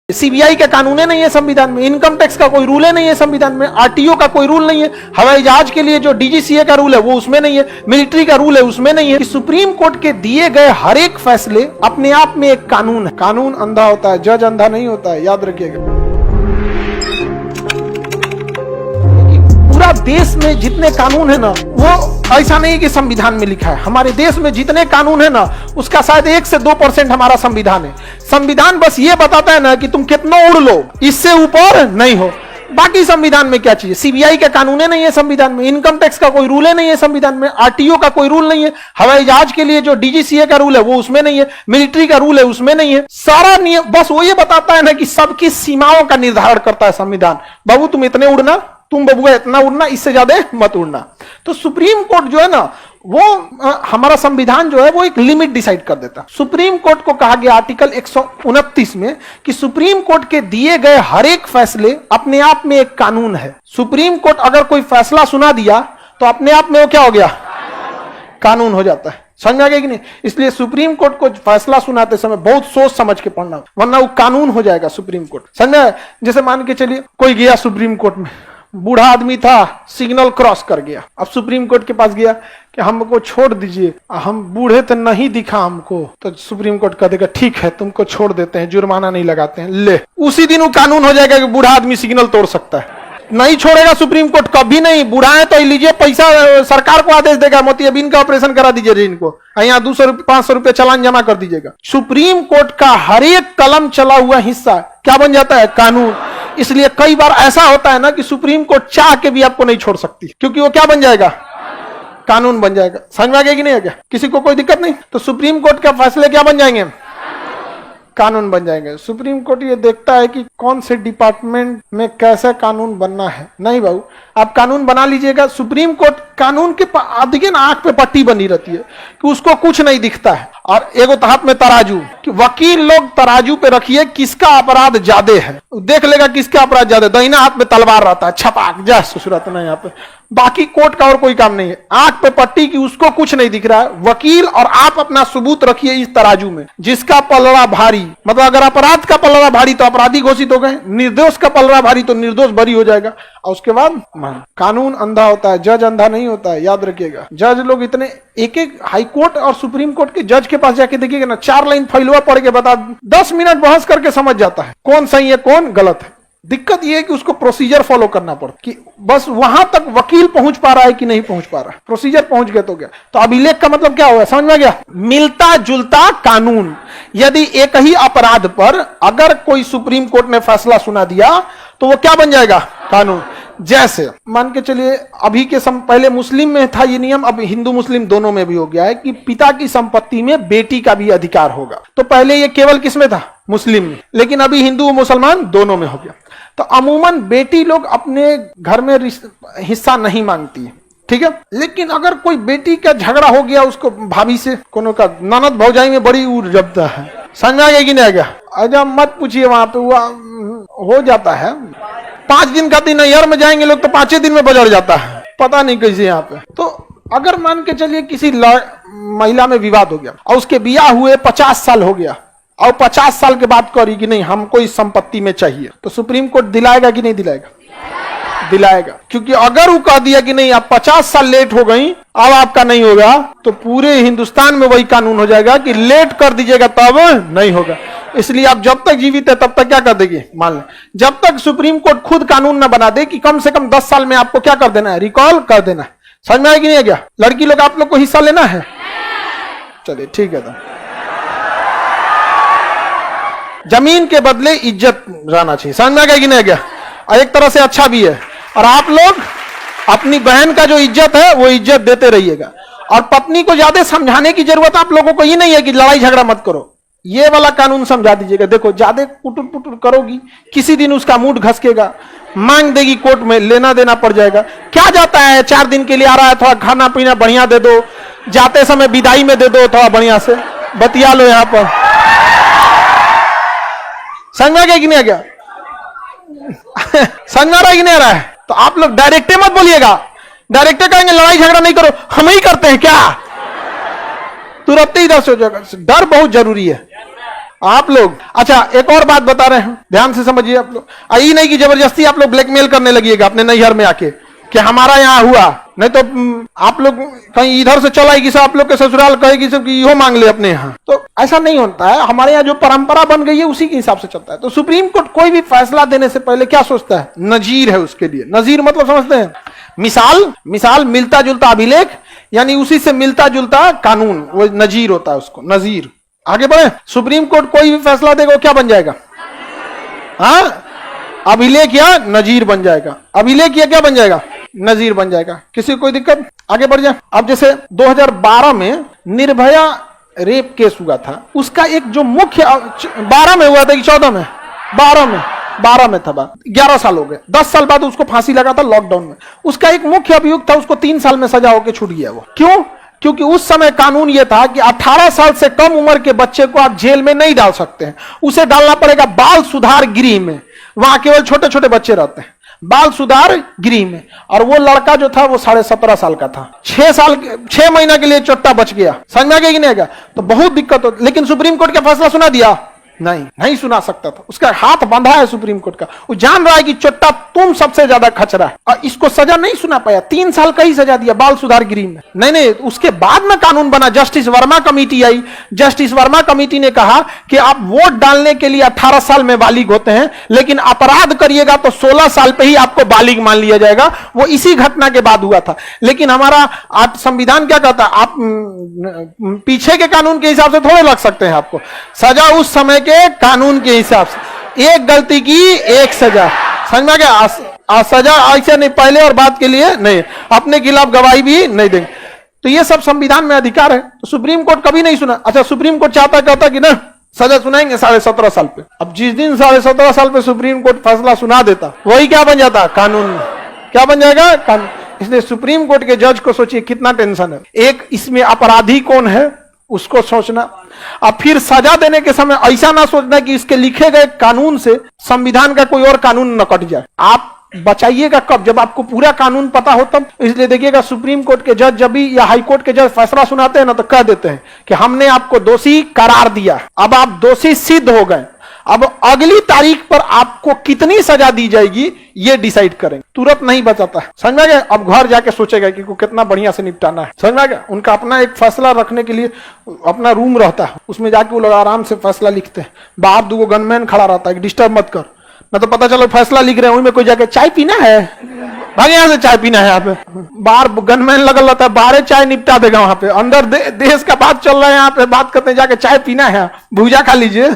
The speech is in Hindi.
सीबीआई का कानून नहीं है संविधान में, इनकम टैक्स का कोई रूल नहीं है संविधान में, आरटीओ का कोई रूल नहीं है, हवाई जहाज के लिए जो डीजीसीए का रूल है वो उसमें नहीं है, मिलिट्री का रूल है उसमें नहीं है। कि सुप्रीम कोर्ट के दिए गए हर एक फैसले अपने आप में एक कानून है। कानून अंधा होता है, जज अंधा नहीं होता है, याद रखिएगा। पूरा देश में जितने कानून है ना, वो ऐसा नहीं कि संविधान में लिखा है। हमारे देश में जितने कानून है ना, उसका शायद 1 से 2% हमारा संविधान है। संविधान बस ये बताता है ना कि तुम कितना उड़ लो, इससे ऊपर नहीं हो। बाकी संविधान में क्या चाहिए? सीबीआई का कानून नहीं है संविधान में, इनकम टैक्स का कोई रूल नहीं है संविधान में, आरटीओ का कोई रूल नहीं है, हवाई जहाज के लिए जो डीजीसीए का रूल है वो उसमें नहीं है, मिलिट्री का रूल है उसमें नहीं है। सारा नियम बस वो ये बताता है ना कि सबकी सीमाओं का निर्धारण करता है संविधान। बाबू तुम इतने उड़ना, तुम बबुआ इतना उड़ना, इससे ज्यादा मत उड़ना। तो सुप्रीम कोर्ट जो है ना, वो हमारा संविधान जो है वो एक लिमिट डिसाइड कर देता है। सुप्रीम कोर्ट को कहा गया आर्टिकल 129 में कि सुप्रीम कोर्ट के दिए गए हर एक फैसले अपने आप में एक कानून है। सुप्रीम कोर्ट अगर कोई फैसला सुना दिया तो अपने आप में वो क्या हो गया? कानून हो जाता है। समझ में आ गया कि नहीं? इसलिए सुप्रीम कोर्ट को फैसला सुनाते समय बहुत सोच समझ के पढ़ना, वरना वो कानून हो जाएगा सुप्रीम कोर्ट। समझ में? जैसे मान के चलिए कोई गया सुप्रीम कोर्ट में, बूढ़ा आदमी था, सिग्नल क्रॉस कर गया, अब सुप्रीम कोर्ट के पास गया कि हमको छोड़ दीजिए, हम बूढ़े तो नहीं दिखा हमको, तो सुप्रीम कोर्ट कह देगा ठीक है तुमको छोड़ देते हैं, जुर्माना नहीं लगाते हैं। ले, उसी दिन वो कानून हो जाएगा कि बूढ़ा आदमी सिग्नल तोड़ सकता है। नहीं छोड़ेगा सुप्रीम कोर्ट कभी नहीं। बूढ़ा है तो लीजिए पैसा, सरकार को आदेश देगा मोतियाबिंद का ऑपरेशन करा दीजिए इनको, यहाँ 200-500 रुपए चालान जमा कर दीजिएगा। सुप्रीम कोर्ट का हर एक कलम चला हुआ हिस्सा क्या बन जाता है? कानून। इसलिए कई बार ऐसा होता है ना कि सुप्रीम कोर्ट चाह के भी आपको नहीं छोड़ सकती, क्योंकि वो क्या बन जाएगा? कानून बन जाएगा। समझ में आ गया कि नहीं आ गया? किसी को कोई दिक्कत नहीं? तो सुप्रीम कोर्ट के फैसले क्या बन जाएंगे? कानून बन जाएंगे। सुप्रीम कोर्ट ये देखता है कि कौन से डिपार्टमेंट में कैसे कानून बनना है। नहीं बाबू, आप कानून बना लीजिएगा। सुप्रीम कोर्ट कानून के आगे ना आंख पे पट्टी बनी रहती है कि उसको कुछ नहीं दिखता है। और एगो हाथ में तराजू, कि वकील लोग तराजू पे रखिए किसका अपराध ज्यादा है, देख लेगा किसका अपराध ज्यादा। दाहिना हाथ में तलवार रहता है, छपाक जा सुसुरत नहीं। यहाँ पे बाकी कोर्ट का और कोई काम नहीं है, आंख पे पट्टी की उसको कुछ नहीं दिख रहा है। वकील और आप अपना सबूत रखिए इस तराजू में, जिसका पलड़ा भारी, मतलब अगर अपराध का पलड़ा भारी तो अपराधी घोषित हो गए, निर्दोष का पलड़ा भारी तो निर्दोष बरी हो जाएगा। और उसके बाद कानून अंधा होता है, जज अंधा नहीं होता है, याद रखिएगा। जज लोग इतने, एक हाई कोर्ट और सुप्रीम कोर्ट के जज के पास जाके देखिएगा ना, 4 लाइन फैलुआ पढ़ के बता, 10 मिनट बहस करके समझ जाता है कौन सही है कौन गलत है। दिक्कत यह है कि उसको प्रोसीजर फॉलो करना पड़ता कि बस वहां तक वकील पहुंच पा रहा है कि नहीं पहुंच पा रहा है। प्रोसीजर पहुंच गया तो गया। तो अभिलेख का मतलब क्या हुआ? समझ में गया? मिलता जुलता कानून। यदि एक ही अपराध पर अगर कोई सुप्रीम कोर्ट ने फैसला सुना दिया तो वो क्या बन जाएगा? कानून। जैसे मान के चलिए अभी के पहले मुस्लिम में था ये नियम, अब हिंदू मुस्लिम दोनों में भी हो गया है कि पिता की संपत्ति में बेटी का भी अधिकार होगा। तो पहले ये केवल किस में था? मुस्लिम में, लेकिन अभी हिंदू मुसलमान दोनों में हो गया। तो अमूमन बेटी लोग अपने घर में हिस्सा नहीं मांगती है, ठीक है। लेकिन अगर कोई बेटी का झगड़ा हो गया उसको भाभी से, कोनो का ननद भौजाई में बड़ी उड़ जबता है। समझ में आ गया कि नहीं आ गया? अजब मत पूछिए, वहां पे हुआ हो जाता है। 5 दिन का दिन नैहर में जाएंगे लोग तो 5 दिन में बजड़ जाता है, पता नहीं कैसे यहाँ पे। तो अगर मान के चलिए किसी महिला में विवाद हो गया और उसके बियाह हुए 50 साल हो गया और 50 साल के बाद करी कि नहीं हमको इस संपत्ति में चाहिए, तो सुप्रीम कोर्ट दिलाएगा कि नहीं दिलाएगा? दिलाएगा। क्योंकि अगर वो कह दिया कि नहीं आप 50 साल लेट हो गई, अब आपका नहीं होगा, तो पूरे हिंदुस्तान में वही कानून हो जाएगा कि लेट कर दीजिएगा तब नहीं होगा। इसलिए आप जब तक जीवित है तब तक क्या कर देंगे? मान लें जब तक सुप्रीम कोर्ट खुद कानून न बना दे कि कम से कम 10 साल में आपको क्या कर देना है? रिकॉल कर देना है। समझ में आएगी नहीं गया? लड़की लोग आप लोग को हिस्सा लेना है? चलिए ठीक है। तो जमीन के बदले इज्जत रहना चाहिए। समझ में आ गया कि नहीं गया? और एक तरह से अच्छा भी है। और आप लोग अपनी बहन का जो इज्जत है वो इज्जत देते रहिएगा। और पत्नी को ज्यादा समझाने की जरूरत आप लोगों को ही नहीं है कि लड़ाई झगड़ा मत करो। ये वाला कानून समझा दीजिएगा। देखो ज्यादा पुटुर पुटुर करोगी, किसी दिन उसका मूड घसकेगा, मांग देगी कोर्ट में, लेना देना पड़ जाएगा। क्या जाता है, 4 दिन के लिए आ रहा है, थोड़ा खाना पीना बढ़िया दे दो, जाते समय विदाई में दे दो, थोड़ा बढ़िया से बतिया लो यहाँ पर। समझ में आ गया कि नहीं आ गया? समझ में आ रहा है कि नहीं आ रहा है? तो आप लोग डायरेक्टे मत बोलिएगा। डायरेक्टे कहेंगे लड़ाई झगड़ा नहीं करो, हम ही करते हैं क्या? तुरंत ही इधर से हो जाएगा। डर बहुत जरूरी है। आप लोग। अच्छा, एक और बात बता रहे हैं, ध्यान से समझिए आप लोग। यही नहीं कि जबरदस्ती आप लोग ब्लैकमेल करने लगिएगा अपने नैहर में आके कि हमारा यहाँ हुआ, नहीं तो आप लोग कहीं इधर से चलाएगी सब, आप लोग के ससुराल कहेगी सब कि इहो मांग ले अपने यहाँ, तो ऐसा नहीं होता है। हमारे यहाँ जो परंपरा बन गई है उसी के हिसाब से चलता है। तो सुप्रीम कोर्ट कोई भी फैसला देने से पहले क्या सोचता है? नजीर है उसके लिए। नजीर मतलब समझते हैं? मिसाल मिलता जुलता अभिलेख, यानी उसी से मिलता जुलता कानून, वो नजीर होता है उसको, नजीर। आगे बढ़े, सुप्रीम कोर्ट कोई भी फैसला देगा वो क्या बन जाएगा? हाँ, अभिलेख या नजीर बन जाएगा। अभिलेख या क्या बन जाएगा? नजीर बन जाएगा। किसी को कोई दिक्कत? आगे बढ़ जाए। अब जैसे 2012 में निर्भया रेप केस हुआ था, उसका एक जो मुख्य 12 में हुआ था कि 14 में? 12 में था। 11 साल हो गए, 10 साल बाद उसको फांसी लगा था लॉकडाउन में। उसका एक मुख्य अभियुक्त था, उसको 3 साल में सजा होकर छूट गया वो। क्यों? क्योंकि उस समय कानून यह था कि 18 साल से कम उम्र के बच्चे को आप जेल में नहीं डाल सकते हैं, उसे डालना पड़ेगा बाल सुधार गृह में। वहां केवल छोटे छोटे बच्चे रहते हैं, बाल सुधार गृह में। और वो लड़का जो था वो 17.5 साल का था, 6 महीना के लिए चोट्टा बच गया। समझ में आ गया कि नहीं आएगा? तो बहुत दिक्कत हो। लेकिन सुप्रीम कोर्ट का फैसला सुना दिया? नहीं सुना सकता था। उसका हाथ बंधा है सुप्रीम कोर्ट का। वो जान रहा है कि चोट्टा तुम सबसे ज्यादा खचरा है, और इसको सजा नहीं सुना पाया। 3 साल का ही सजा दिया बाल सुधार गृह में। नहीं, उसके बाद में कानून बना। जस्टिस वर्मा कमेटी आई। जस्टिस वर्मा कमेटी ने कहा कि आप वोट डालने के लिए 18 साल में बालिग होते हैं, लेकिन अपराध करिएगा तो 16 साल पे ही आपको बालिग मान लिया जाएगा। वो इसी घटना के बाद हुआ था। लेकिन हमारा आप संविधान क्या कहता है? आप पीछे के कानून के हिसाब से थोड़े लग सकते हैं आपको सजा, उस समय के कानून के हिसाब से। एक गलती की एक सजा। समझ में आ गया? सजा ऐसे नहीं, पहले और बाद के लिए नहीं, अपने खिलाफ गवाही भी नहीं देंगे। तो ये सब संविधान में अधिकार है। तो सुप्रीम कोर्ट कभी नहीं सुना। अच्छा, सुप्रीम कोर्ट कहता कि ना सजा सुनाएंगे 17.5 साल पे। अब जिस दिन 17.5 साल पे सुप्रीम कोर्ट फैसला सुना देता, वही क्या बन जाता? कानून। क्या बन जाएगा? कानून। इसलिए सुप्रीम कोर्ट के जज को सोचिए कितना टेंशन है। एक, इसमें अपराधी कौन है उसको सोचना, अब फिर सजा देने के समय ऐसा ना सोचना कि इसके लिखे गए कानून से संविधान का कोई और कानून न कट जाए। आप बचाइएगा कब? जब आपको पूरा कानून पता हो तब। इसलिए देखिएगा, सुप्रीम कोर्ट के जज जब भी या हाई कोर्ट के जज फैसला सुनाते हैं ना, तो कह देते हैं कि हमने आपको दोषी करार दिया, अब आप दोषी सिद्ध हो गए, अब अगली तारीख पर आपको कितनी सजा दी जाएगी ये डिसाइड करेंगे। तुरंत नहीं बचाता है। समझ में आ गया? अब घर जाके सोचेगा कि कितना बढ़िया से निपटाना है। समझ में आ गया? उनका अपना एक फैसला रखने के लिए अपना रूम रहता है, उसमें जाके वो लोग आराम से फैसला लिखते हैं। बाहर 2 गनमैन खड़ा रहता है, डिस्टर्ब मत कर, ना तो पता चलो फैसला लिख रहे हैं, उनमें कोई जाके चाय पीना है, भाग यहाँ से चाय पीना है। यहाँ पे बाहर गनमैन लगल रहता है, बाहर चाय निपटा देगा। वहां पे अंदर देश का बात चल रहा है, यहाँ पे बात करते हैं जाके चाय पीना है, भूजा खा लीजिए।